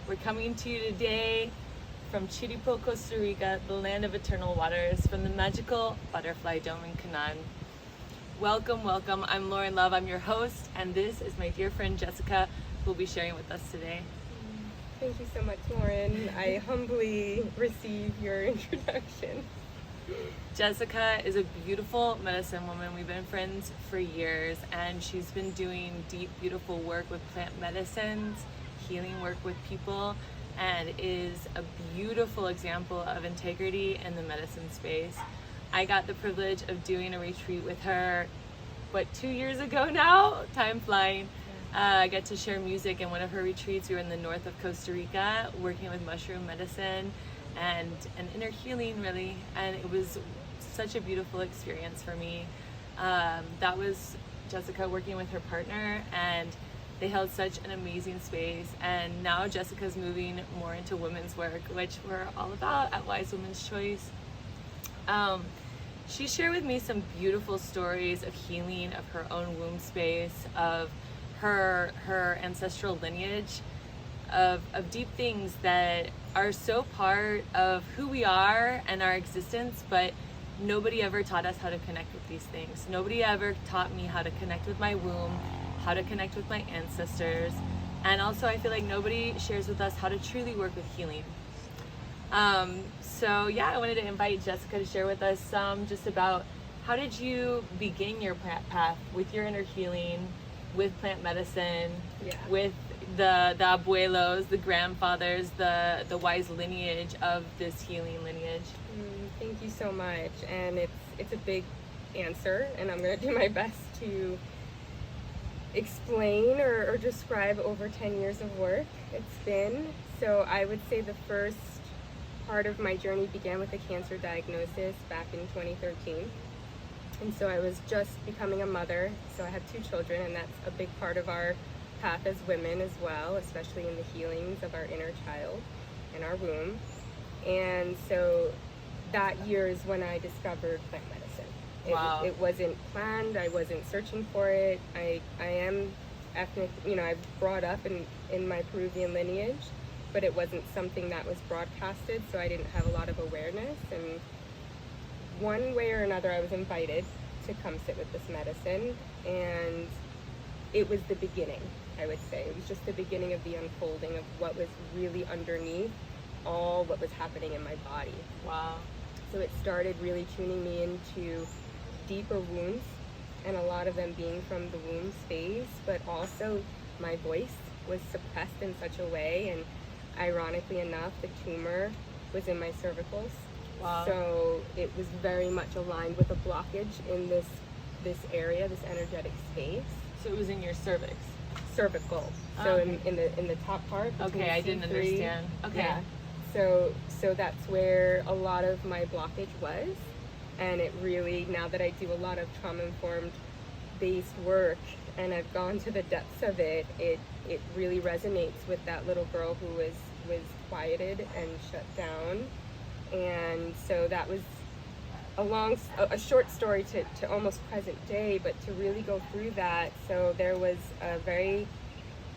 We're coming to you today from Chiripo, Costa Rica, the land of eternal waters, from the magical Butterfly Dome in Canaan. Welcome, welcome. I'm Lauren Love, I'm your host, and this is my dear friend Jessica, who will be sharing with us today. Thank you so much, Lauren. I humbly receive your introduction. Jessica is a beautiful medicine woman. We've been friends for years, and she's been doing deep, beautiful work with plant medicines, healing work with people, and is a beautiful example of integrity in the medicine space. I got the privilege of doing a retreat with her, 2 years ago now? Time flying. I got to share music in one of her retreats. We were in the north of Costa Rica, working with mushroom medicine and inner healing, really, and it was such a beautiful experience for me. That was Jessica working with her partner, and they held such an amazing space. And now Jessica's moving more into women's work, which we're all about at Wise Women's Choice. She shared with me some beautiful stories of healing, of her own womb space, of her ancestral lineage, of deep things that are so part of who we are and our existence, but nobody ever taught us how to connect with these things. Nobody ever taught me how to connect with my womb, how to connect with my ancestors, and also I feel like nobody shares with us how to truly work with healing. So yeah, I wanted to invite Jessica to share with us some just about how did you begin your path with your inner healing, with plant medicine, with the abuelos, the grandfathers, the wise lineage of this healing lineage. Thank you so much, and it's a big answer, and I'm going to do my best to explain or describe over 10 years of work it's been. So I would say the first part of my journey began with a cancer diagnosis back in 2013. And so I was just becoming a mother, so I have 2 children, and that's a big part of our path as women as well, especially in the healings of our inner child and our womb. And so that year is when I discovered plant medicine. Wow. It wasn't planned, I wasn't searching for it. I am ethnic, I brought up in my Peruvian lineage, but it wasn't something that was broadcasted, so I didn't have a lot of awareness. And one way or another, I was invited to come sit with this medicine, and it was the beginning, I would say. It was just the beginning of the unfolding of what was really underneath all what was happening in my body. Wow. So it started really tuning me into deeper wounds, and a lot of them being from the womb space, but also my voice was suppressed in such a way, and ironically enough, the tumor was in my cervicals. Wow. So it was very much aligned with a blockage in this area, this energetic space. So it was in your cervix. Cervical. So in the top part. Okay, I didn't understand. Okay. Yeah. So that's where a lot of my blockage was, and it really, now that I do a lot of trauma-informed based work and I've gone to the depths of it, it really resonates with that little girl who was quieted and shut down. And so that was a short story to almost present day, but to really go through that. So there was a very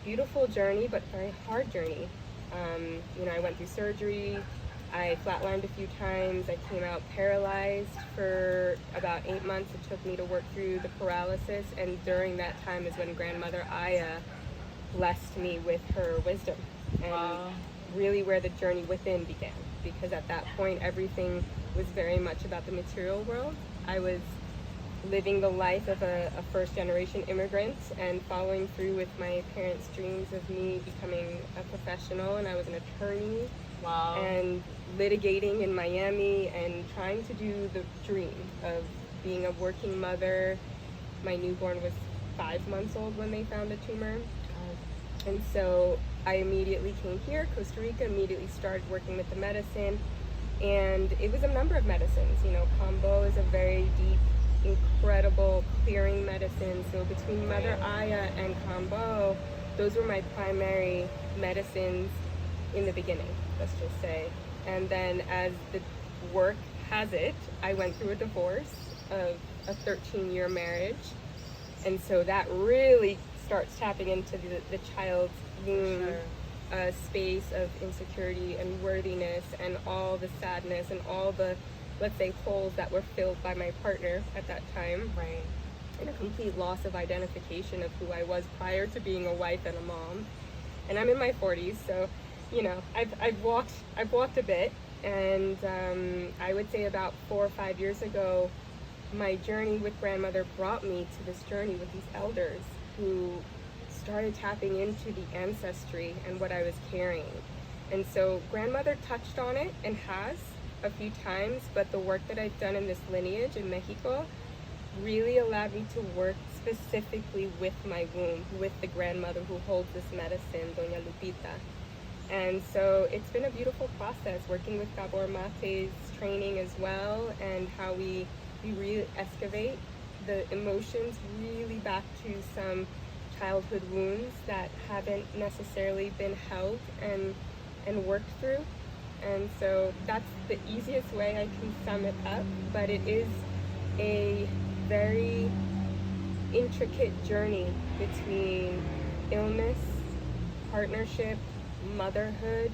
beautiful journey, but very hard journey. I went through surgery. I flatlined a few times. I came out paralyzed for about 8 months. It took me to work through the paralysis, and during that time is when grandmother Aya blessed me with her wisdom, and really where the journey within began, because at that point everything was very much about the material world. I was living the life of a first-generation immigrant and following through with my parents' dreams of me becoming a professional, and I was an attorney. Wow. And litigating in Miami and trying to do the dream of being a working mother. My newborn was 5 months old when they found a tumor. And so I immediately came here, Costa Rica, immediately started working with the medicine. And it was a number of medicines. Combo is a very deep, incredible clearing medicine. So between Mother Aya and Combo, those were my primary medicines in the beginning, let's just say. And then as the work has it, I went through a divorce of a 13-year marriage. And so that really starts tapping into the child's womb. Sure. a space of insecurity and worthiness and all the sadness and all the, let's say, holes that were filled by my partner at that time. Right. And a complete loss of identification of who I was prior to being a wife and a mom. And I'm in my 40s, so, you know, I've walked a bit. And I would say about 4 or 5 years ago, my journey with grandmother brought me to this journey with these elders who started tapping into the ancestry and what I was carrying. And so grandmother touched on it and has a few times, but the work that I've done in this lineage in Mexico really allowed me to work specifically with my womb, with the grandmother who holds this medicine, Doña Lupita. And so it's been a beautiful process working with Gabor Mate's training as well, and how we really excavate the emotions really back to some childhood wounds that haven't necessarily been held and worked through. And so that's the easiest way I can sum it up, but it is a very intricate journey between illness, partnership, motherhood,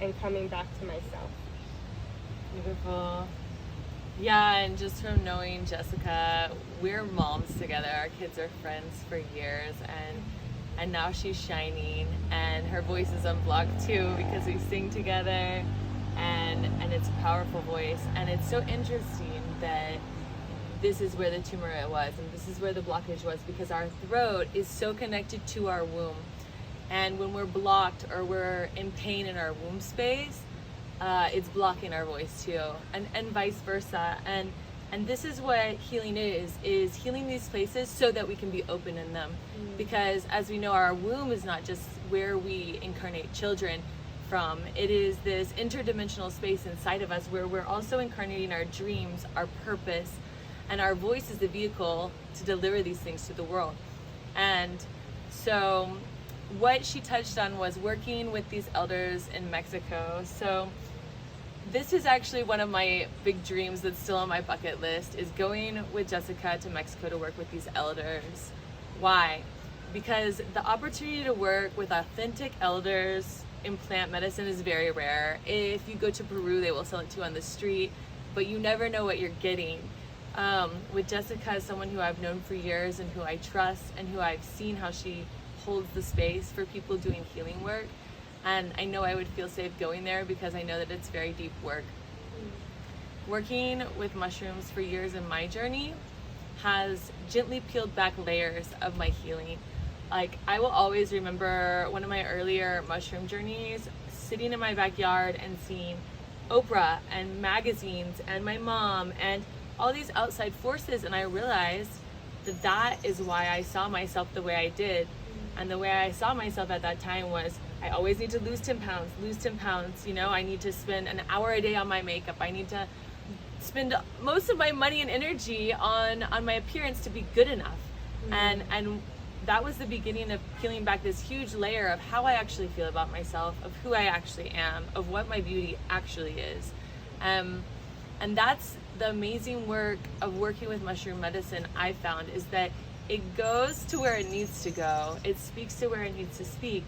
and coming back to myself. Beautiful. Yeah, and just from knowing Jessica, we're moms together. Our kids are friends for years, and now she's shining, and her voice is unblocked too because we sing together, and it's a powerful voice. And it's so interesting that this is where the tumor was, and this is where the blockage was, because our throat is so connected to our womb. And when we're blocked or we're in pain in our womb space, it's blocking our voice too, and vice versa. And this is what healing is healing these places so that we can be open in them. Because as we know, our womb is not just where we incarnate children from. It is this interdimensional space inside of us where we're also incarnating our dreams, our purpose, and our voice is the vehicle to deliver these things to the world. And so what she touched on was working with these elders in Mexico. So this is actually one of my big dreams that's still on my bucket list, is going with Jessica to Mexico to work with these elders. Why? Because the opportunity to work with authentic elders in plant medicine is very rare. If you go to Peru, they will sell it to you on the street, but you never know what you're getting. With Jessica, as someone who I've known for years and who I trust and who I've seen how she holds the space for people doing healing work, and I know I would feel safe going there because I know that it's very deep work. Working with mushrooms for years in my journey has gently peeled back layers of my healing. Like, I will always remember one of my earlier mushroom journeys, sitting in my backyard and seeing Oprah and magazines and my mom and all these outside forces, and I realized that that is why I saw myself the way I did. And the way I saw myself at that time was, I always need to lose 10 pounds, you know, I need to spend an hour a day on my makeup, I need to spend most of my money and energy on my appearance to be good enough. And that was the beginning of peeling back this huge layer of how I actually feel about myself, of who I actually am, of what my beauty actually is. And that's the amazing work of working with mushroom medicine, I found, is that it goes to where it needs to go. It speaks to where it needs to speak.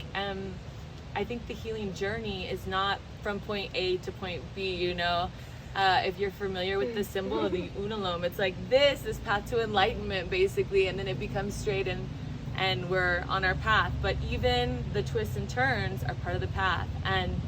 I think the healing journey is not from point A to point B, you know. If you're familiar with the symbol of the unalome, it's like this path to enlightenment, basically, and then it becomes straight and we're on our path. But even the twists and turns are part of the path. And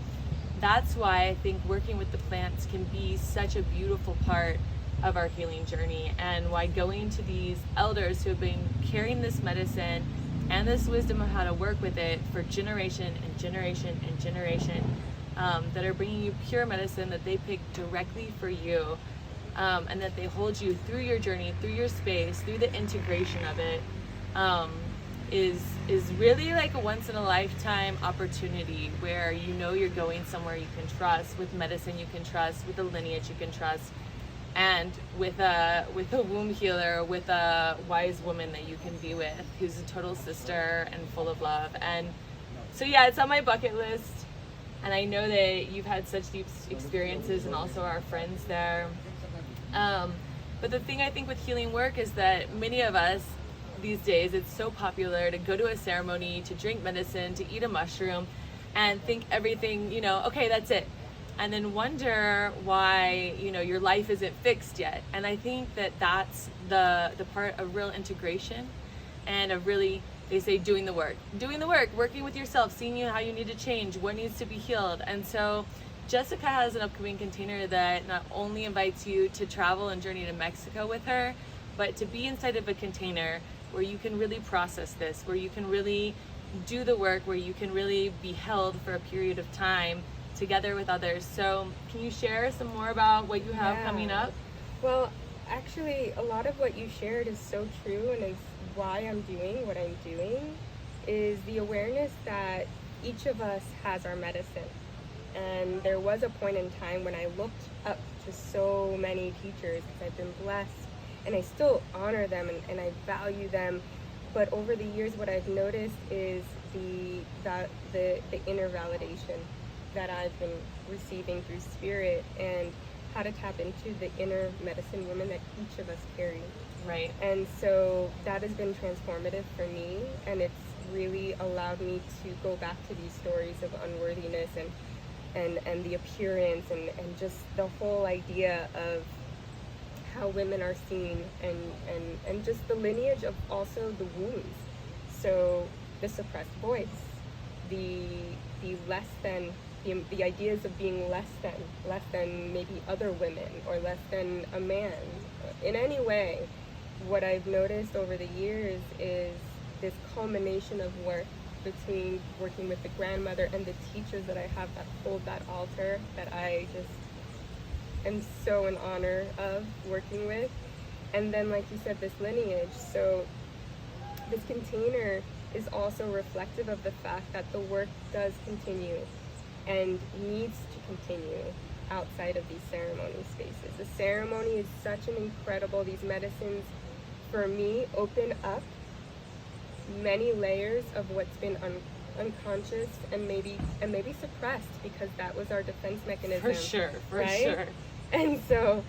that's why I think working with the plants can be such a beautiful part of our healing journey, and why going to these elders who have been carrying this medicine and this wisdom of how to work with it for generation and generation and generation, that are bringing you pure medicine that they pick directly for you, and that they hold you through your journey, through your space, through the integration of it, is really like a once in a lifetime opportunity where you know you're going somewhere you can trust, with medicine you can trust, with a lineage you can trust, and with a womb healer, with a wise woman that you can be with, who's a total sister and full of love. And so yeah, it's on my bucket list, and I know that you've had such deep experiences, and also our friends there. But the thing I think with healing work is that many of us these days, it's so popular to go to a ceremony, to drink medicine, to eat a mushroom, and think everything, okay, that's it. And then wonder why, your life isn't fixed yet. And I think that that's the part of real integration and of really, they say, doing the work, working with yourself, seeing how you need to change, what needs to be healed. And so Jessica has an upcoming container that not only invites you to travel and journey to Mexico with her, but to be inside of a container where you can really process this, where you can really do the work, where you can really be held for a period of time together with others. So can you share some more about what you have coming up? Well, actually, a lot of what you shared is so true, and is why I'm doing what I'm doing, is the awareness that each of us has our medicine. And there was a point in time when I looked up to so many teachers because I've been blessed, and I still honor them and I value them. But over the years, what I've noticed is the inner validation that I've been receiving through spirit, and how to tap into the inner medicine woman that each of us carry. Right. And so that has been transformative for me, and it's really allowed me to go back to these stories of unworthiness and the appearance and just the whole idea of how women are seen, and just the lineage of also the wounds. So the suppressed voice, the less than, the ideas of being less than maybe other women, or less than a man in any way. What I've noticed over the years is this culmination of work between working with the grandmother and the teachers that I have that hold that altar, that I just am so in honor of working with. And then, like you said, this lineage. So this container is also reflective of the fact that the work does continue and needs to continue outside of these ceremony spaces. The ceremony is such an incredible, these medicines for me open up many layers of what's been unconscious and maybe suppressed, because that was our defense mechanism. For sure. Right? And so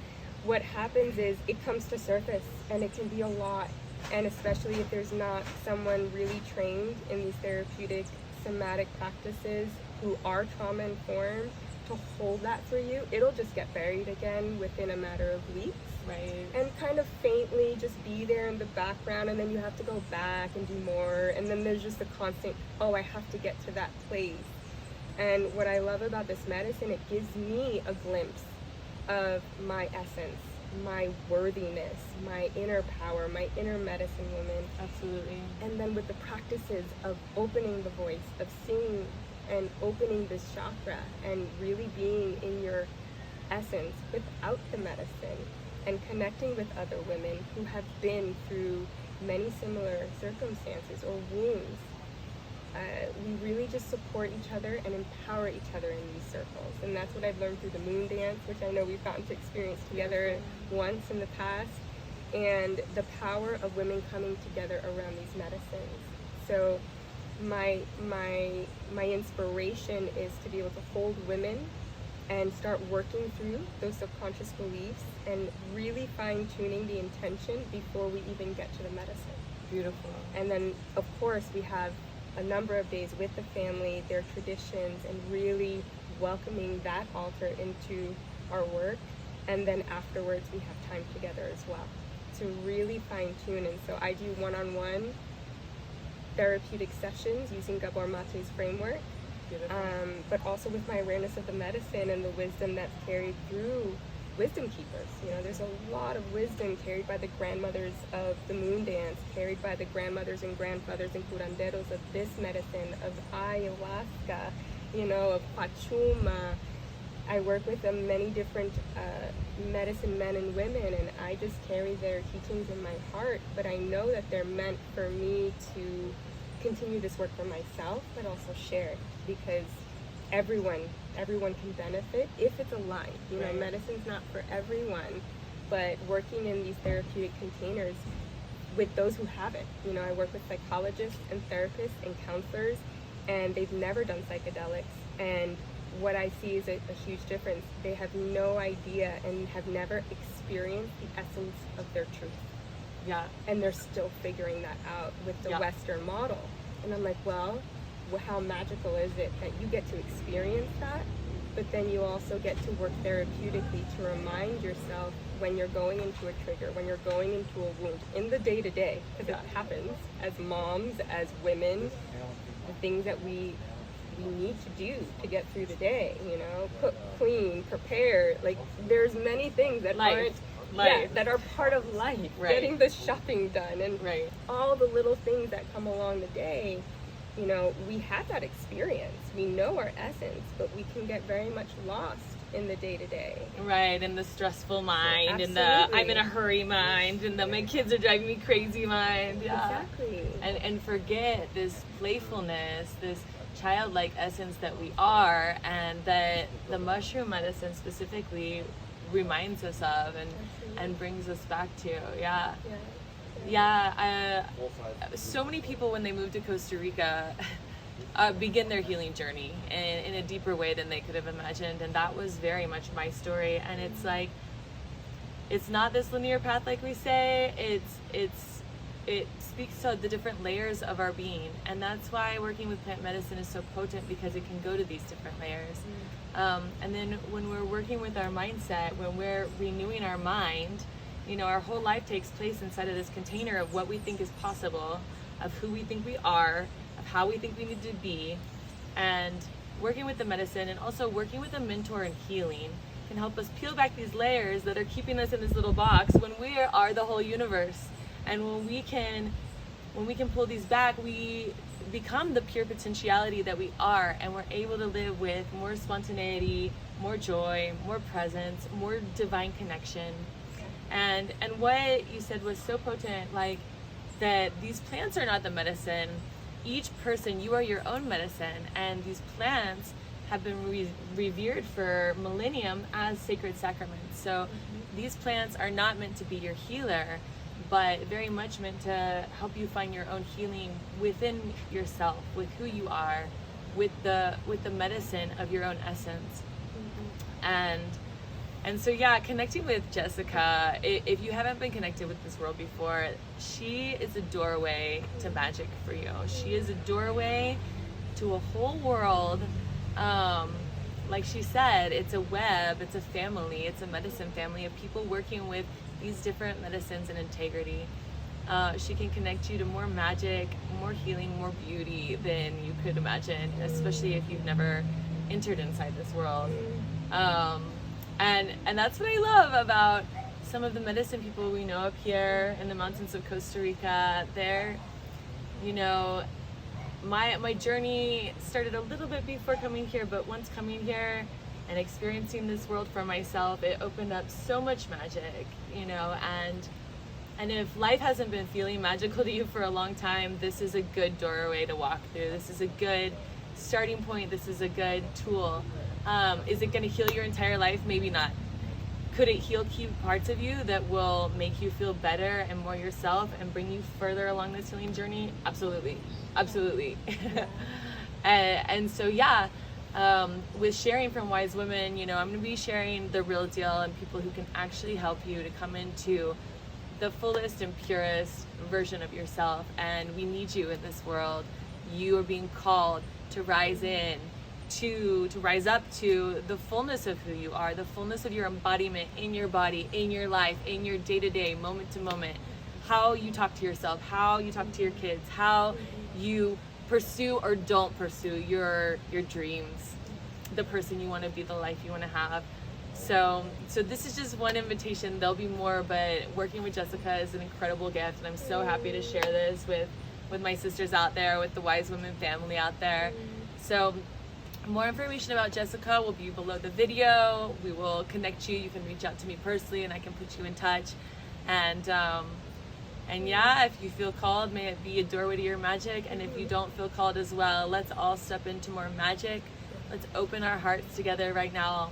what happens is it comes to surface, and it can be a lot. And especially if there's not someone really trained in these therapeutic somatic practices who are trauma informed to hold that for you, it'll just get buried again within a matter of weeks. Right. And kind of faintly just be there in the background, and then you have to go back and do more, and then there's just a constant, oh, I have to get to that place. And what I love about this medicine, it gives me a glimpse of my essence, my worthiness, my inner power, my inner medicine woman. Absolutely. And then with the practices of opening the voice, of singing and opening this chakra, and really being in your essence without the medicine, and connecting with other women who have been through many similar circumstances or wounds. We really just support each other and empower each other in these circles. And that's what I've learned through the moon dance, which I know we've gotten to experience together once in the past, and the power of women coming together around these medicines. So my inspiration is to be able to hold women and start working through those subconscious beliefs and really fine-tuning the intention before we even get to the medicine. Beautiful. And then, of course, we have a number of days with the family, their traditions, and really welcoming that altar into our work. And then afterwards, we have time together as well to really fine-tune. And so I do one-on-one therapeutic sessions using Gabor Mate's framework. But also with my awareness of the medicine and the wisdom that's carried through wisdom keepers. You know, there's a lot of wisdom carried by the grandmothers of the moon dance, carried by the grandmothers and grandfathers and curanderos of this medicine, of ayahuasca, you know, of pachuma. I work with many different medicine men and women, and I just carry their teachings in my heart, but I know that they're meant for me to continue this work for myself, but also share it, because everyone can benefit if it's aligned. You know, medicine's not for everyone, but working in these therapeutic containers with those who have it. You know, I work with psychologists and therapists and counselors, and they've never done psychedelics, and what I see is a huge difference. They have no idea and have never experienced the essence of their truth. Yeah. And they're still figuring that out with the Western model. And I'm like, well, how magical is it that you get to experience that, but then you also get to work therapeutically to remind yourself when you're going into a trigger, when you're going into a wound in the day-to-day, because it happens as moms, as women, the things that we need to do to get through the day, you know, cook, clean, prepare. Like, there's many things that that are part of life. Right. Getting the shopping done and all the little things that come along the day. You know, we have that experience. We know our essence, but we can get very much lost in the day-to-day. Right, in the stressful mind, in the I'm in a hurry mind, and the my kids are driving me crazy mind. Yeah. Exactly. And forget this playfulness, this childlike essence that we are, and that the mushroom medicine specifically reminds us of and brings us back to. So many people, when they move to Costa Rica, begin their healing journey in a deeper way than they could have imagined, and that was very much my story. And it's like, it's not this linear path like we say. It speaks to the different layers of our being, and that's why working with plant medicine is so potent, because it can go to these different layers. And then when we're working with our mindset, when we're renewing our mind, you know, our whole life takes place inside of this container of what we think is possible, of who we think we are, of how we think we need to be. And working with the medicine and also working with a mentor in healing can help us peel back these layers that are keeping us in this little box when we are the whole universe. And when we can pull these back, we become the pure potentiality that we are, and we're able to live with more spontaneity, more joy, more presence, more divine connection. And what you said was so potent, like that these plants are not the medicine. Each person, you are your own medicine, and these plants have been revered for millennium as sacred sacraments. So these plants are not meant to be your healer, but very much meant to help you find your own healing within yourself, with who you are, with the medicine of your own essence. And so connecting with Jessica, if you haven't been connected with this world before, she is a doorway to magic for you. She is a doorway to a whole world. Like she said, it's a web, it's a family, it's a medicine family of people working with these different medicines in integrity. She can connect you to more magic, more healing, more beauty than you could imagine, especially if you've never entered inside this world. And that's what I love about some of the medicine people we know up here in the mountains of Costa Rica. They're, you know, my journey started a little bit before coming here, but once coming here and experiencing this world for myself, it opened up so much magic, you know, and if life hasn't been feeling magical to you for a long time, this is a good doorway to walk through. This is a good starting point. This is a good tool. Is it going to heal your entire life? Maybe not. Could it heal key parts of you that will make you feel better and more yourself and bring you further along this healing journey? Absolutely. Absolutely. And so, with sharing from Wise Women, you know, I'm going to be sharing the real deal and people who can actually help you to come into the fullest and purest version of yourself. And we need you in this world. You are being called to rise in, to rise up to the fullness of who you are, the fullness of your embodiment in your body, in your life, in your day-to-day, moment to moment, how you talk to yourself, how you talk to your kids, how you pursue or don't pursue your dreams, the person you want to be, the life you want to have. So this is just one invitation. There'll be more, but working with Jessica is an incredible gift, and I'm so happy to share this with my sisters out there, with the Wise Women family out there. So more information about Jessica will be below the video. We will connect you. You can reach out to me personally and I can put you in touch. And if you feel called, may it be a doorway to your magic. And if you don't feel called as well, let's all step into more magic. Let's open our hearts together right now.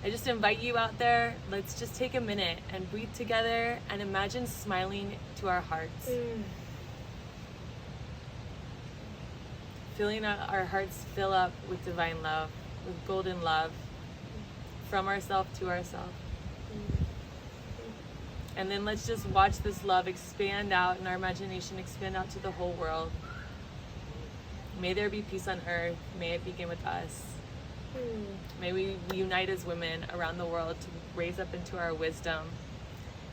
I just invite you out there. Let's just take a minute and breathe together and imagine smiling to our hearts. Feeling our hearts fill up with divine love, with golden love, from ourselves to ourselves. And then let's just watch this love expand out in our imagination, expand out to the whole world. May there be peace on earth. May it begin with us. May we unite as women around the world to raise up into our wisdom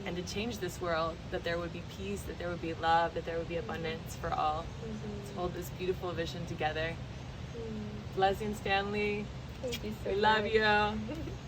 and to change this world, that there would be peace, that there would be love, that there would be abundance for all. Let's hold this beautiful vision together. Blessings, Stanley. Thank you so We much. love you.